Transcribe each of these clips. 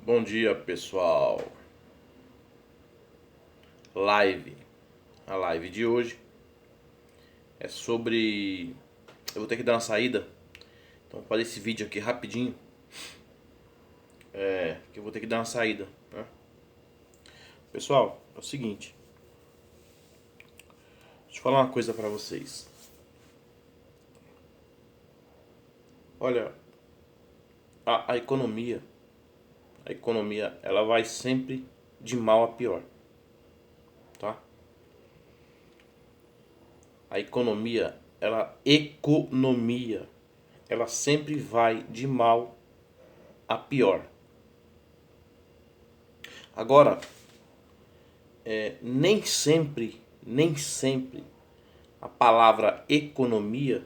Bom dia, pessoal. Live. A live de hoje é sobre. Eu vou ter que dar uma saída, então vou fazer esse vídeo aqui rapidinho. Que eu vou ter que dar uma saída, né? Pessoal, é o seguinte. Deixa eu falar uma coisa pra vocês. Olha, a economia, ela vai sempre de mal a pior, tá? A economia, ela sempre vai de mal a pior. Agora, nem sempre a palavra economia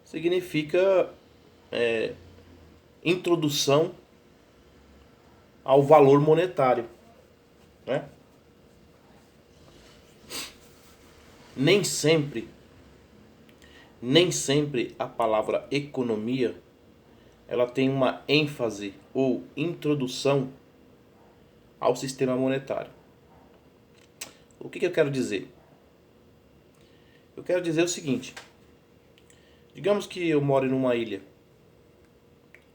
significa introdução ao valor monetário, né? Nem sempre, nem sempre a palavra economia ela tem uma ênfase ou introdução ao sistema monetário. O que eu quero dizer? Eu quero dizer o seguinte: digamos que eu moro numa ilha.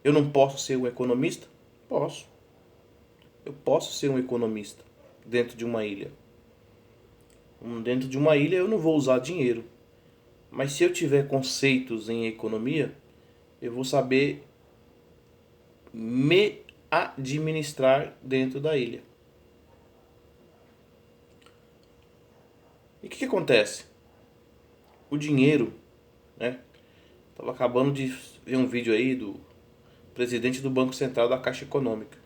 Eu não posso ser um economista? Posso. Eu posso ser um economista dentro de uma ilha. Dentro de uma ilha eu não vou usar dinheiro. Mas se eu tiver conceitos em economia, eu vou saber me administrar dentro da ilha. E o que acontece? O dinheiro, né? Estava acabando de ver um vídeo aí do presidente do Banco Central da Caixa Econômica.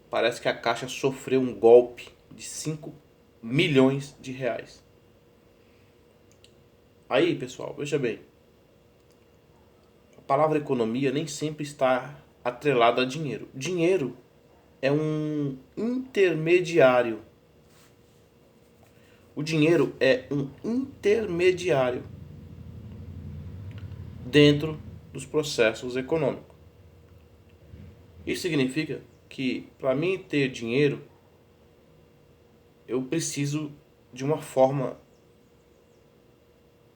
Parece que a Caixa sofreu um golpe de 5 milhões de reais. Aí, pessoal, veja bem. A palavra economia nem sempre está atrelada a dinheiro. Dinheiro é um intermediário. O dinheiro é um intermediário dentro dos processos econômicos. Isso significa que para mim ter dinheiro, eu preciso de uma forma,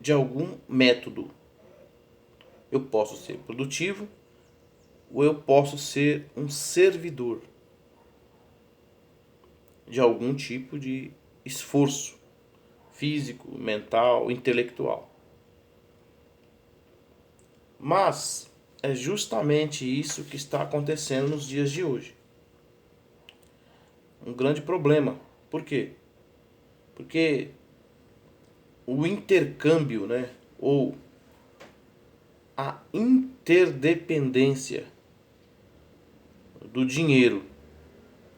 de algum método. Eu posso ser produtivo ou eu posso ser um servidor de algum tipo de esforço físico, mental, intelectual. Mas é justamente isso que está acontecendo nos dias de hoje. Um grande problema. Por quê? Porque o intercâmbio, né, ou a interdependência do dinheiro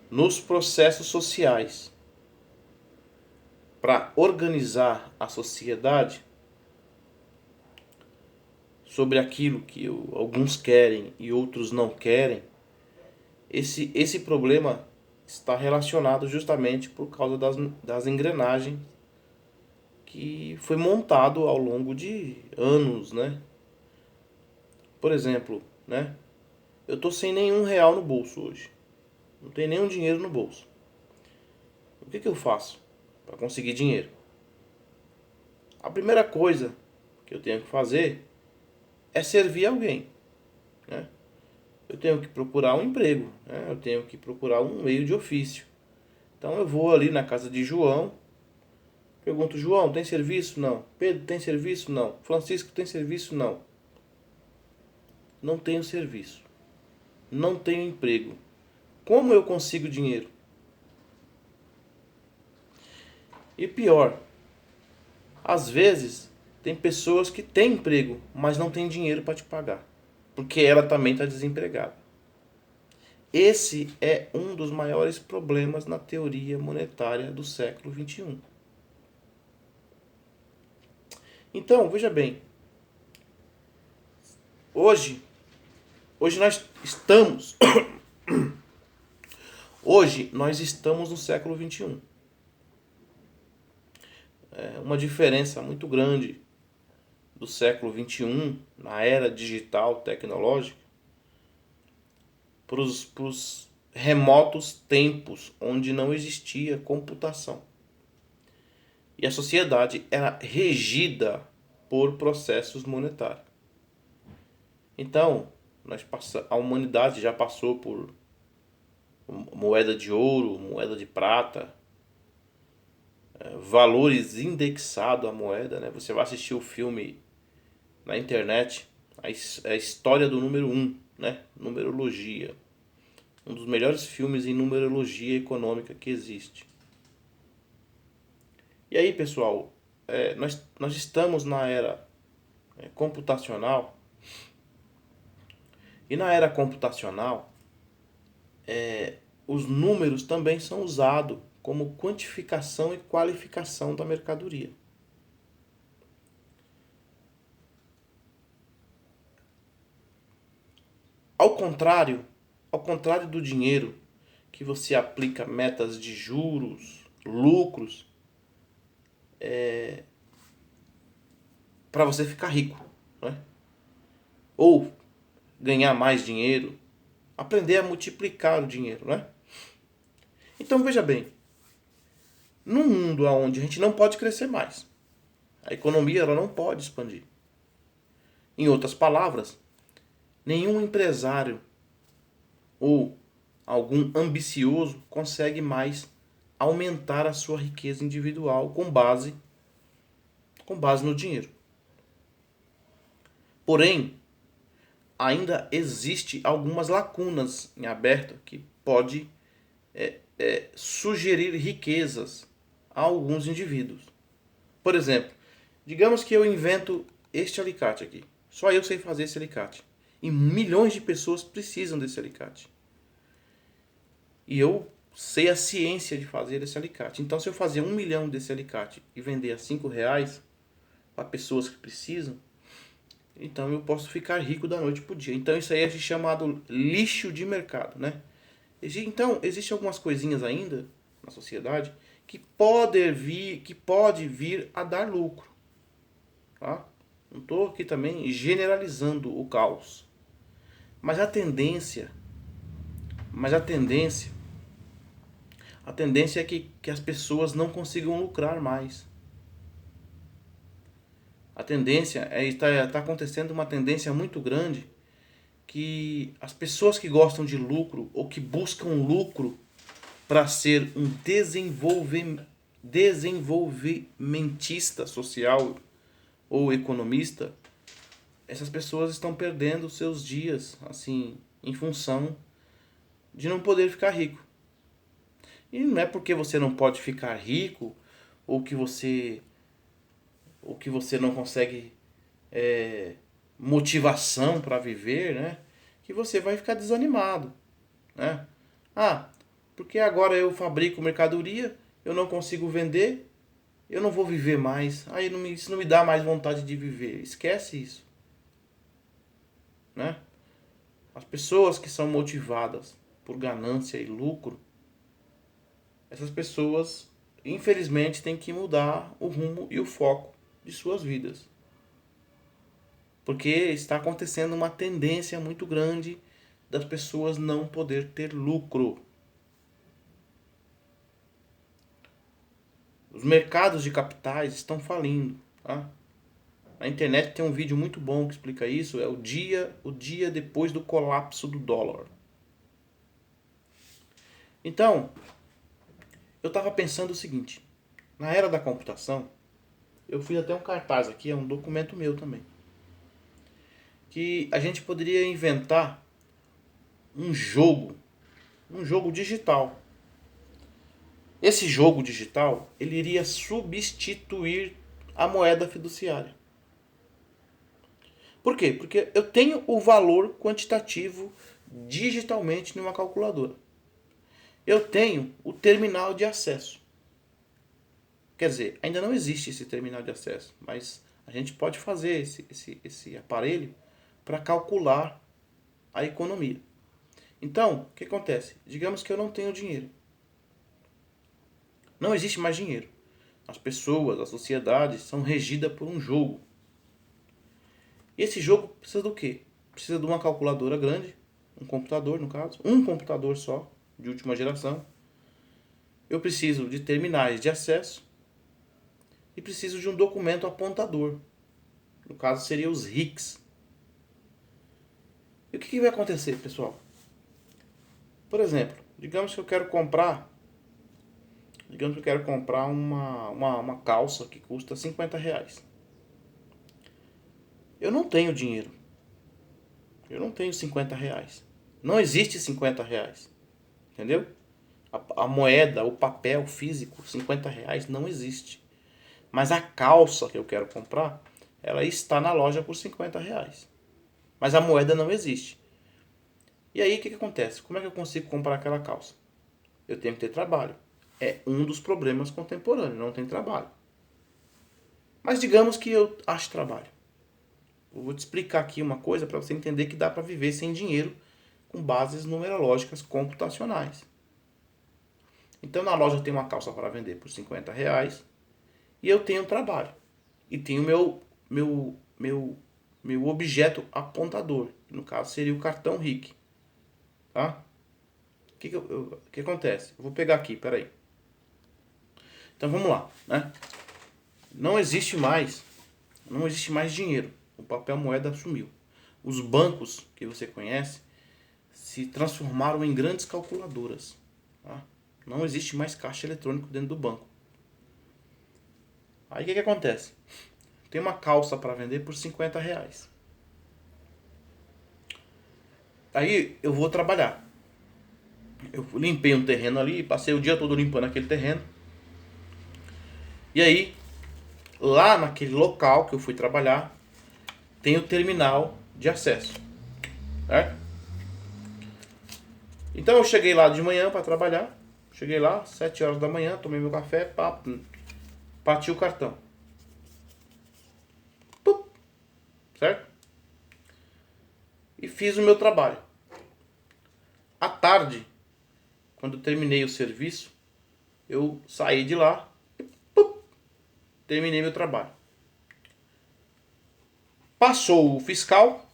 nos processos sociais para organizar a sociedade sobre aquilo que alguns querem e outros não querem, esse problema está relacionado justamente por causa das engrenagens que foi montado ao longo de anos, né? Por exemplo, né? Eu tô sem nenhum real no bolso hoje. Não tenho nenhum dinheiro no bolso. O que eu faço para conseguir dinheiro? A primeira coisa que eu tenho que fazer é servir alguém, né? Eu tenho que procurar um emprego, né? Eu tenho que procurar um meio de ofício. Então eu vou ali na casa de João, pergunto: João, tem serviço? Não. Pedro, tem serviço? Não. Francisco, tem serviço? Não. Não tenho serviço. Não tenho emprego. Como eu consigo dinheiro? E pior, às vezes tem pessoas que têm emprego, mas não têm dinheiro para te pagar, porque ela também está desempregada. Esse é um dos maiores problemas na teoria monetária do século XXI. Então, veja bem, hoje, hoje nós estamos, hoje nós estamos no século XXI. É uma diferença muito grande do século XXI, na era digital tecnológica, para os remotos tempos onde não existia computação. E a sociedade era regida por processos monetários. Então, a humanidade já passou por moeda de ouro, moeda de prata, valores indexados à moeda, né? Você vai assistir o filme na internet, a história do número 1, né? Numerologia. Um dos melhores filmes em numerologia econômica que existe. E aí, pessoal, nós estamos na era computacional. E na era computacional, os números também são usados como quantificação e qualificação da mercadoria. Ao contrário do dinheiro, que você aplica metas de juros, lucros, para você ficar rico, né? Ou ganhar mais dinheiro, aprender a multiplicar o dinheiro, né? Então veja bem, num mundo onde a gente não pode crescer mais, a economia ela não pode expandir. Em outras palavras, nenhum empresário ou algum ambicioso consegue mais aumentar a sua riqueza individual com base no dinheiro. Porém, ainda existe algumas lacunas em aberto que pode sugerir riquezas a alguns indivíduos. Por exemplo, digamos que eu invento este alicate aqui. Só eu sei fazer esse alicate. E milhões de pessoas precisam desse alicate. E eu sei a ciência de fazer esse alicate. Então, se eu fazer 1 milhão desse alicate e vender a R$ 5 para pessoas que precisam, então eu posso ficar rico da noite para o dia. Então, isso aí é chamado lixo de mercado, né? Então, existem algumas coisinhas ainda na sociedade que pode vir a dar lucro. Tá? Não estou aqui também generalizando o caos. Mas a tendência é que as pessoas não consigam lucrar mais. A tendência está acontecendo uma tendência muito grande que as pessoas que gostam de lucro ou que buscam lucro para ser um desenvolvimentista social ou economista, essas pessoas estão perdendo seus dias assim em função de não poder ficar rico. E não é porque você não pode ficar rico ou que você não consegue motivação para viver, né? Que você vai ficar desanimado, né? Porque agora eu fabrico mercadoria, eu não consigo vender, eu não vou viver mais. Isso não me dá mais vontade de viver. Esquece isso, né? As pessoas que são motivadas por ganância e lucro, essas pessoas, infelizmente, têm que mudar o rumo e o foco de suas vidas. Porque está acontecendo uma tendência muito grande das pessoas não poder ter lucro. Os mercados de capitais estão falindo. Tá? Na internet tem um vídeo muito bom que explica isso. É o dia depois do colapso do dólar. Então, eu estava pensando o seguinte. Na era da computação, eu fiz até um cartaz aqui, é um documento meu também. Que a gente poderia inventar um jogo digital. Esse jogo digital, ele iria substituir a moeda fiduciária. Por quê? Porque eu tenho o valor quantitativo digitalmente numa calculadora. Eu tenho o terminal de acesso. Quer dizer, ainda não existe esse terminal de acesso, mas a gente pode fazer esse aparelho para calcular a economia. Então, o que acontece? Digamos que eu não tenho dinheiro. Não existe mais dinheiro. As pessoas, a sociedade são regidas por um jogo. E esse jogo precisa do quê? Precisa de uma calculadora grande, um computador no caso, um computador só, de última geração. Eu preciso de terminais de acesso e preciso de um documento apontador. No caso, seria os RICs. E o que vai acontecer, pessoal? Por exemplo, digamos que eu quero comprar uma calça que custa R$ 50. Eu não tenho dinheiro. Eu não tenho R$ 50. Não existe R$ 50. Entendeu? A moeda, o papel físico, R$ 50 não existe. Mas a calça que eu quero comprar, ela está na loja por R$ 50. Mas a moeda não existe. E aí o que acontece? Como é que eu consigo comprar aquela calça? Eu tenho que ter trabalho. É um dos problemas contemporâneos, não tem trabalho. Mas digamos que eu ache trabalho. Eu vou te explicar aqui uma coisa para você entender que dá para viver sem dinheiro com bases numerológicas computacionais. Então na loja tem uma calça para vender por R$ 50 e eu tenho trabalho. E tenho meu objeto apontador. Que no caso seria o cartão RIC. Tá? O que acontece? Eu vou pegar aqui, peraí. Então vamos lá, né? Não existe mais dinheiro. O papel moeda sumiu. Os bancos que você conhece se transformaram em grandes calculadoras. Tá? Não existe mais caixa eletrônico dentro do banco. Aí o que acontece? Tem uma calça para vender por R$ 50. Aí eu vou trabalhar. Eu limpei um terreno ali, passei o dia todo limpando aquele terreno. E aí, lá naquele local que eu fui trabalhar, tem o terminal de acesso. Certo? Então eu cheguei lá de manhã para trabalhar. Cheguei lá, 7 horas da manhã, tomei meu café, bati o cartão. Pup, certo? E fiz o meu trabalho. À tarde, quando terminei o serviço, eu saí de lá e terminei meu trabalho. Passou o fiscal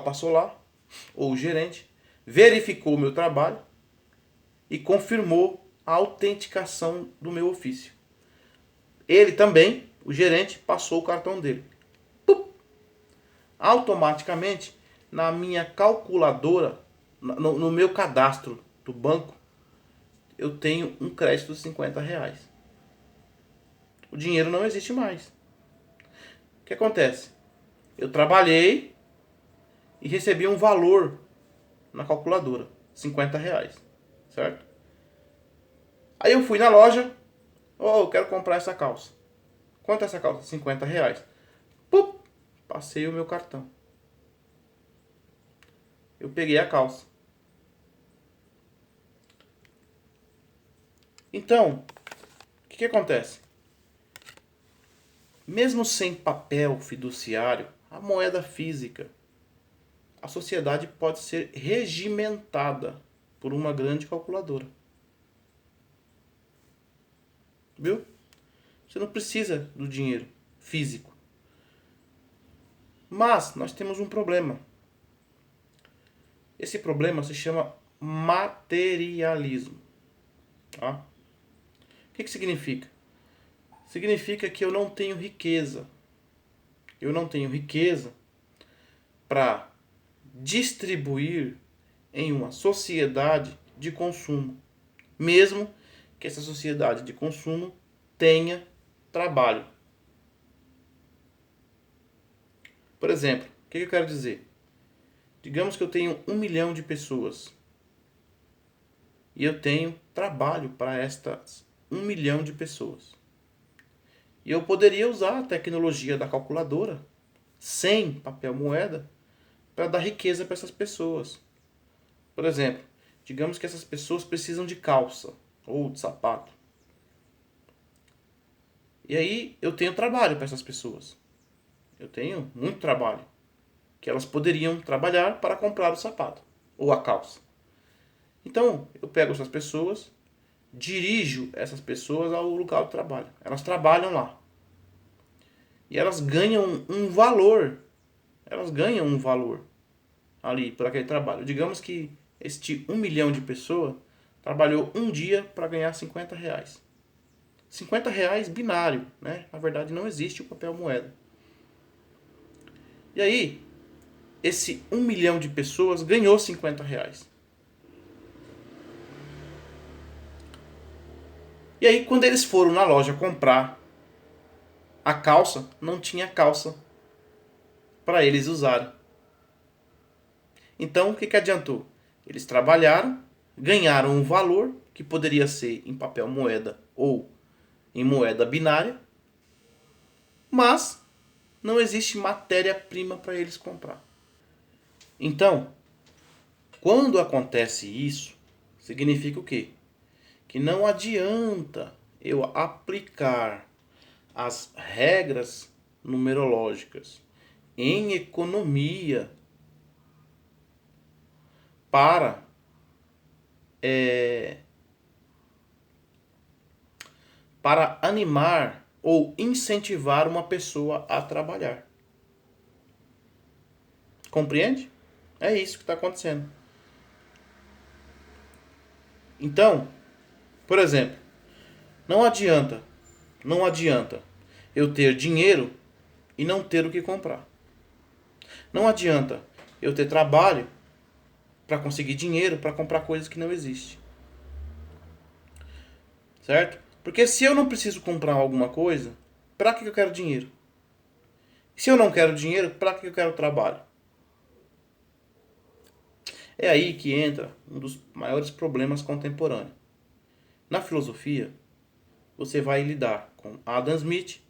passou lá, ou o gerente, verificou o meu trabalho e confirmou a autenticação do meu ofício. Ele também, o gerente, passou o cartão dele. Automaticamente, na minha calculadora, no meu cadastro do banco, eu tenho um crédito de R$ 50. O dinheiro não existe mais. O que acontece? Eu trabalhei e recebi um valor na calculadora, R$ 50, certo? Aí eu fui na loja, eu quero comprar essa calça. Quanto é essa calça? R$ 50. Passei o meu cartão. Eu peguei a calça. Então, o que acontece? Mesmo sem papel fiduciário, a moeda física, a sociedade pode ser regimentada por uma grande calculadora. Viu? Você não precisa do dinheiro físico. Mas nós temos um problema. Esse problema se chama materialismo. Tá? O que significa? Significa que eu não tenho riqueza. Eu não tenho riqueza para distribuir em uma sociedade de consumo, mesmo que essa sociedade de consumo tenha trabalho. Por exemplo, o que eu quero dizer? Digamos que eu tenho 1 milhão de pessoas e eu tenho trabalho para estas 1 milhão de pessoas. E eu poderia usar a tecnologia da calculadora, sem papel moeda, para dar riqueza para essas pessoas. Por exemplo, digamos que essas pessoas precisam de calça ou de sapato. E aí eu tenho trabalho para essas pessoas. Eu tenho muito trabalho. Que elas poderiam trabalhar para comprar o sapato ou a calça. Então, eu pego essas pessoas, dirijo essas pessoas ao local de trabalho. Elas trabalham lá. E elas ganham um valor. Elas ganham um valor ali por aquele trabalho. Digamos que este 1 milhão de pessoas trabalhou um dia para ganhar R$ 50. R$ 50 binário, né? Na verdade não existe o papel moeda. E aí, esse 1 milhão de pessoas ganhou R$ 50. E aí, quando eles foram na loja comprar a calça, não tinha calça para eles usarem. Então, o que adiantou? Eles trabalharam, ganharam um valor que poderia ser em papel moeda ou em moeda binária, mas não existe matéria-prima para eles comprar. Então, quando acontece isso, significa o quê? Que não adianta eu aplicar as regras numerológicas em economia para animar ou incentivar uma pessoa a trabalhar. Compreende? É isso que está acontecendo. Então, por exemplo, não adianta eu ter dinheiro e não ter o que comprar. Não adianta eu ter trabalho para conseguir dinheiro para comprar coisas que não existem. Certo? Porque se eu não preciso comprar alguma coisa, para que eu quero dinheiro? Se eu não quero dinheiro, para que eu quero trabalho? É aí que entra um dos maiores problemas contemporâneos. Na filosofia, você vai lidar com Adam Smith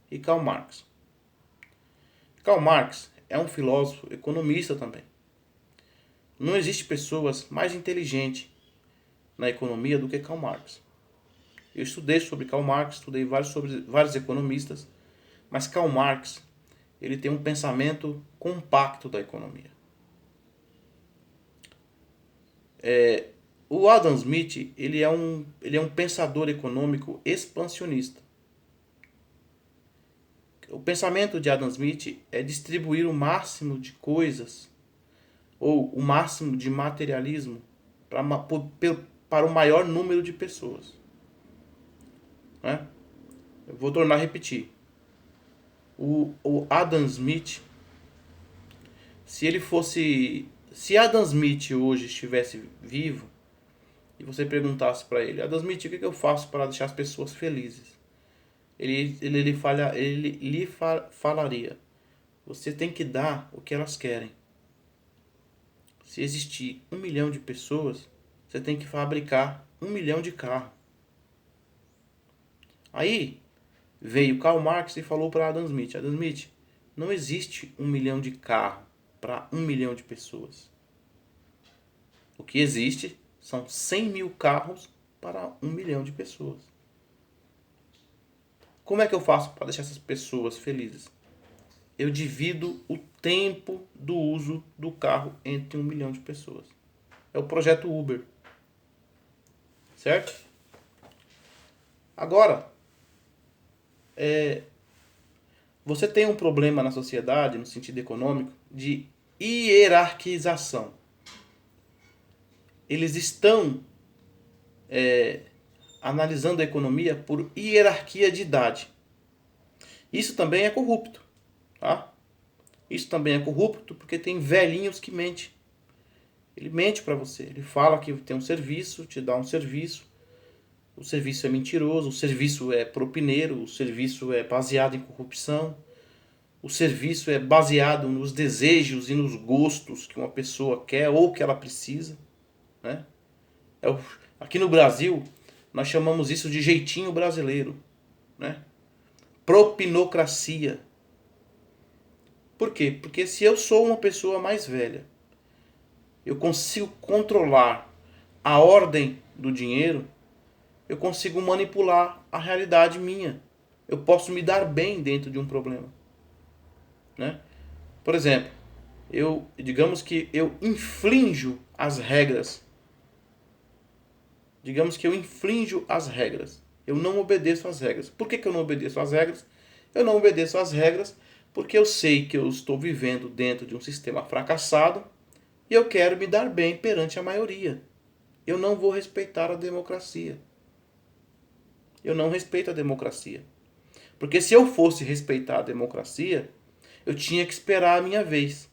e Karl Marx. Karl Marx é um filósofo economista também. Não existe pessoas mais inteligentes na economia do que Karl Marx. Eu estudei sobre Karl Marx, estudei sobre vários economistas, mas Karl Marx ele tem um pensamento compacto da economia. O Adam Smith ele é um pensador econômico expansionista. O pensamento de Adam Smith é distribuir o máximo de coisas ou o máximo de materialismo para o maior número de pessoas. Né? Eu vou tornar a repetir. O Adam Smith, se Adam Smith hoje estivesse vivo e você perguntasse para ele, Adam Smith, o que eu faço para deixar as pessoas felizes? Ele lhe falaria, você tem que dar o que elas querem. Se existir 1 milhão de pessoas, você tem que fabricar 1 milhão de carros. Aí veio Karl Marx e falou para Adam Smith, Adam Smith, não existe 1 milhão de carros para 1 milhão de pessoas. O que existe são 100 mil carros para 1 milhão de pessoas. Como é que eu faço para deixar essas pessoas felizes? Eu divido o tempo do uso do carro entre 1 milhão de pessoas. É o projeto Uber. Certo? Agora, você tem um problema na sociedade, no sentido econômico, de hierarquização. Eles estão analisando a economia por hierarquia de idade. Isso também é corrupto. Tá? Isso também é corrupto porque tem velhinhos que mentem. Ele mente para você. Ele fala que tem um serviço, te dá um serviço. O serviço é mentiroso, o serviço é propineiro, o serviço é baseado em corrupção. O serviço é baseado nos desejos e nos gostos que uma pessoa quer ou que ela precisa. Né? Aqui no Brasil, nós chamamos isso de jeitinho brasileiro. Né? Propinocracia. Por quê? Porque se eu sou uma pessoa mais velha, eu consigo controlar a ordem do dinheiro, eu consigo manipular a realidade minha. Eu posso me dar bem dentro de um problema. Né? Por exemplo, digamos que eu infrinjo as regras. Digamos que eu infrinjo as regras. Eu não obedeço às regras. Por que eu não obedeço às regras? Eu não obedeço às regras porque eu sei que eu estou vivendo dentro de um sistema fracassado e eu quero me dar bem perante a maioria. Eu não vou respeitar a democracia. Eu não respeito a democracia. Porque se eu fosse respeitar a democracia, eu tinha que esperar a minha vez.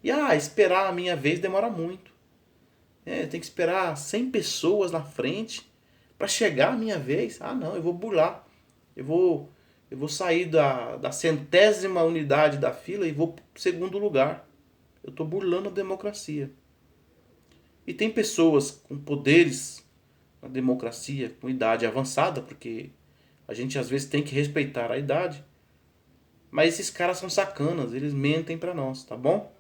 E esperar a minha vez demora muito. Tem que esperar 100 pessoas na frente para chegar a minha vez. Não, eu vou burlar. Eu vou sair da centésima unidade da fila e vou para o segundo lugar. Eu estou burlando a democracia. E tem pessoas com poderes na democracia, com idade avançada, porque a gente às vezes tem que respeitar a idade. Mas esses caras são sacanas, eles mentem para nós, tá bom?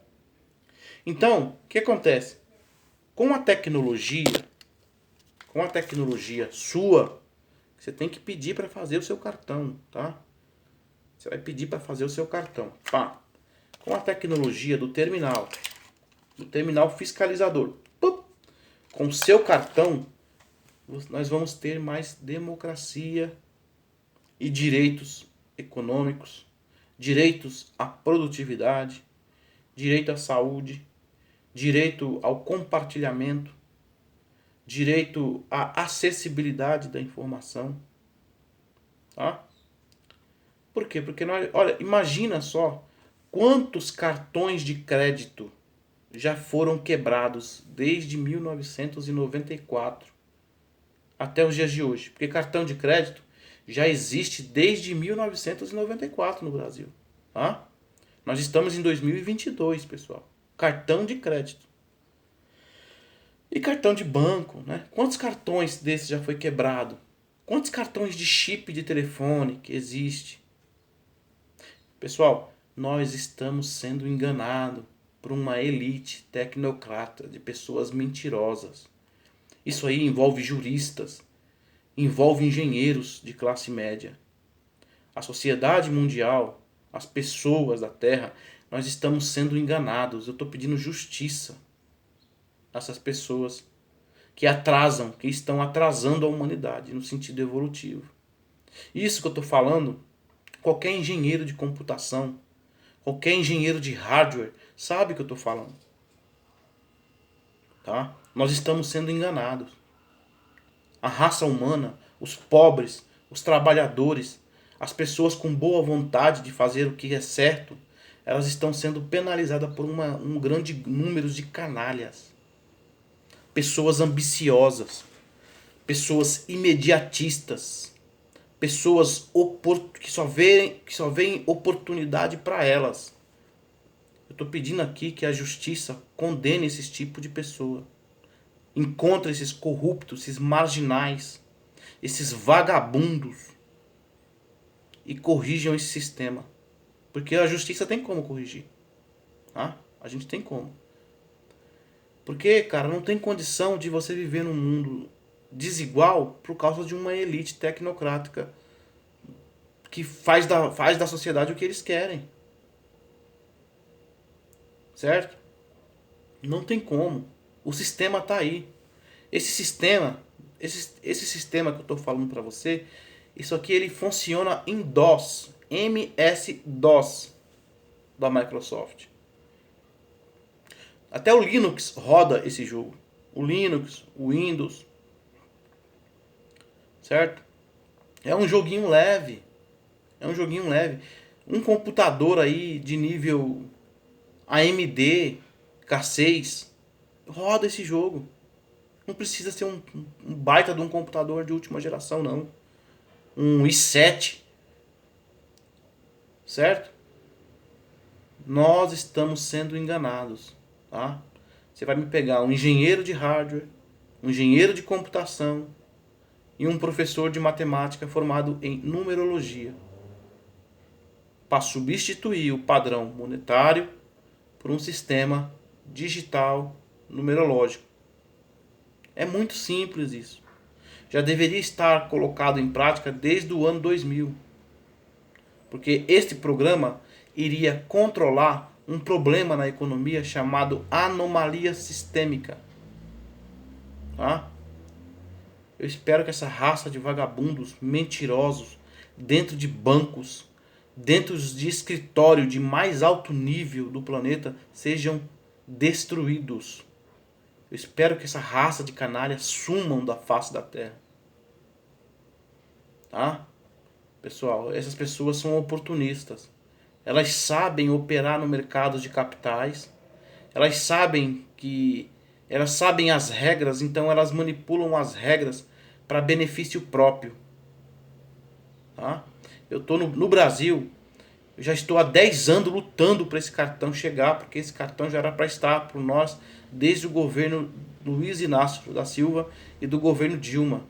Então, o que acontece? Com a tecnologia sua, você tem que pedir para fazer o seu cartão, tá? Você vai pedir para fazer o seu cartão. Pá. Com a tecnologia do terminal fiscalizador, com o seu cartão, nós vamos ter mais democracia e direitos econômicos, direitos à produtividade, direito à saúde, direito ao compartilhamento, direito à acessibilidade da informação. Tá? Por quê? Porque olha, imagina só quantos cartões de crédito já foram quebrados desde 1994 até os dias de hoje. Porque cartão de crédito já existe desde 1994 no Brasil. Tá? Nós estamos em 2022, pessoal. Cartão de crédito. E cartão de banco, né? Quantos cartões desses já foi quebrado? Quantos cartões de chip de telefone que existe? Pessoal, nós estamos sendo enganados por uma elite tecnocrata de pessoas mentirosas. Isso aí envolve juristas, envolve engenheiros de classe média. A sociedade mundial, as pessoas da Terra, nós estamos sendo enganados. Eu estou pedindo justiça a essas pessoas que estão atrasando a humanidade no sentido evolutivo. Isso que eu estou falando, qualquer engenheiro de computação, qualquer engenheiro de hardware sabe o que eu estou falando. Tá? Nós estamos sendo enganados. A raça humana, os pobres, os trabalhadores, as pessoas com boa vontade de fazer o que é certo, elas estão sendo penalizadas por um grande número de canalhas. Pessoas ambiciosas, pessoas imediatistas, pessoas que só veem oportunidade para elas. Eu estou pedindo aqui que a justiça condene esse tipo de pessoa. Encontre esses corruptos, esses marginais, esses vagabundos e corrijam esse sistema. Porque a justiça tem como corrigir. Tá? A gente tem como. Porque, cara, não tem condição de você viver num mundo desigual por causa de uma elite tecnocrática que faz da sociedade o que eles querem. Certo? Não tem como. O sistema está aí. Esse sistema que eu estou falando para você, isso aqui ele funciona em DOS, MS-DOS da Microsoft. Até o Linux roda esse jogo. O Linux, o Windows. Certo? É um joguinho leve. Um computador aí de nível AMD, K6, roda esse jogo. Não precisa ser um baita de um computador de última geração, não. Um i7. Certo? Nós estamos sendo enganados. Tá? Você vai me pegar um engenheiro de hardware, um engenheiro de computação e um professor de matemática formado em numerologia para substituir o padrão monetário por um sistema digital numerológico. É muito simples isso. Já deveria estar colocado em prática desde o ano 2000. Porque este programa iria controlar um problema na economia chamado anomalia sistêmica. Tá? Eu espero que essa raça de vagabundos mentirosos dentro de bancos, dentro de escritório de mais alto nível do planeta, sejam destruídos. Eu espero que essa raça de canalha sumam da face da terra. Tá? Pessoal, essas pessoas são oportunistas. Elas sabem operar no mercado de capitais. Elas sabem as regras, então elas manipulam as regras para benefício próprio. Tá? Eu estou no Brasil, eu já estou há 10 anos lutando para esse cartão chegar, porque esse cartão já era para estar por nós desde o governo Luiz Inácio da Silva e do governo Dilma.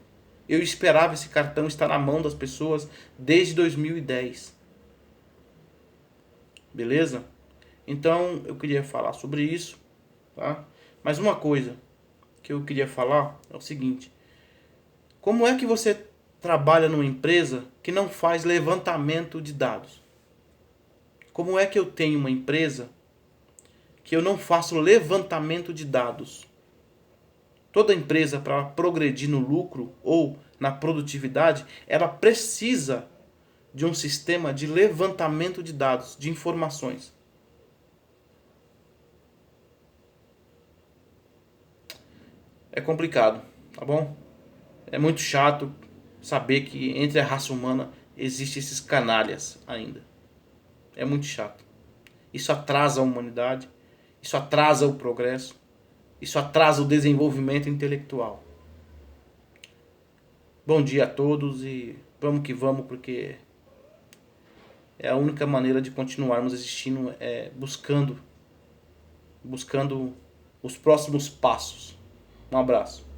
Eu esperava esse cartão estar na mão das pessoas desde 2010. Beleza? Então eu queria falar sobre isso. Tá? Mas uma coisa que eu queria falar é o seguinte: como é que você trabalha numa empresa que não faz levantamento de dados? Como é que eu tenho uma empresa que eu não faço levantamento de dados? Toda empresa, para progredir no lucro ou na produtividade, ela precisa de um sistema de levantamento de dados, de informações. É complicado, tá bom? É muito chato saber que entre a raça humana existem esses canalhas ainda. É muito chato. Isso atrasa a humanidade, isso atrasa o progresso, isso atrasa o desenvolvimento intelectual. Bom dia a todos e vamos que vamos, porque é a única maneira de continuarmos existindo, buscando os próximos passos. Um abraço.